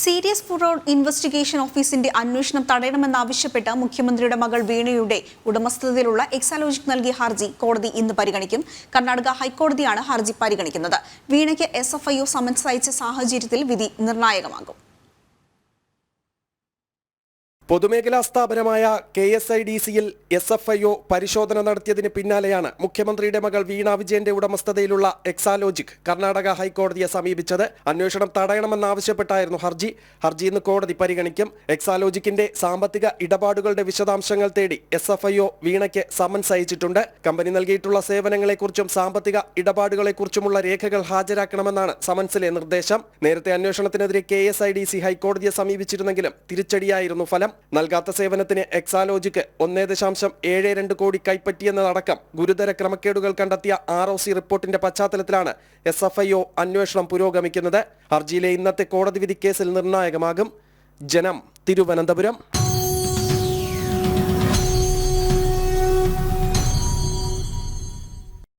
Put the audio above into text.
Serious fraud investigation ഓഫീസിന്റെ അന്വേഷണം തടയണമെന്നാവശ്യപ്പെട്ട് മുഖ്യമന്ത്രിയുടെ മകൾ വീണയുടെ ഉടമസ്ഥതയിലുള്ള എക്സാലോജിക് നൽകിയ ഹർജി കോടതി ഇന്ന് പരിഗണിക്കും. കർണാടക ഹൈക്കോടതിയാണ് ഹർജി പരിഗണിക്കുന്നത്. വീണയ്ക്ക് SFIO സമൻസ് അയച്ച സാഹചര്യത്തിൽ വിധി നിർണായകമാകും. പൊതുമേഖലാ സ്ഥാപനമായ KSIDCയിൽ SFIO പരിശോധന നടത്തിയതിന് പിന്നാലെയാണ് മുഖ്യമന്ത്രിയുടെ മകൾ വീണ വിജയന്റെ ഉടമസ്ഥതയിലുള്ള എക്സാലോജിക് കർണാടക ഹൈക്കോടതിയെ സമീപിച്ചത്. അന്വേഷണം തടയണമെന്നാവശ്യപ്പെട്ടായിരുന്നു ഹർജി ഇന്ന് കോടതി പരിഗണിക്കും. എക്സാലോജിക്കിന്റെ സാമ്പത്തിക ഇടപാടുകളുടെ വിശദാംശങ്ങൾ തേടി SFIO വീണയ്ക്ക് സമൻസ് അയച്ചിട്ടുണ്ട്. കമ്പനി നൽകിയിട്ടുള്ള സേവനങ്ങളെക്കുറിച്ചും സാമ്പത്തിക ഇടപാടുകളെക്കുറിച്ചുമുള്ള രേഖകൾ ഹാജരാക്കണമെന്നാണ് സമൻസിലെ നിർദ്ദേശം. നേരത്തെ അന്വേഷണത്തിനെതിരെ KSIDC ഹൈക്കോടതിയെ സമീപിച്ചിരുന്നെങ്കിലും തിരിച്ചടിയായിരുന്നു ഫലം. നൽകാത്ത സേവനത്തിന് എക്സാലോജിക്ക് 1.72 കോടി കൈപ്പറ്റിയെന്നതടക്കം ഗുരുതര ക്രമക്കേടുകൾ കണ്ടെത്തിയ ROC റിപ്പോർട്ടിന്റെ പശ്ചാത്തലത്തിലാണ് SFIO അന്വേഷണം പുരോഗമിക്കുന്നത്. ഹർജിയിലെ ഇന്നത്തെ കോടതി വിധി കേസിൽ നിർണായകമാകും. ജനം, തിരുവനന്തപുരം.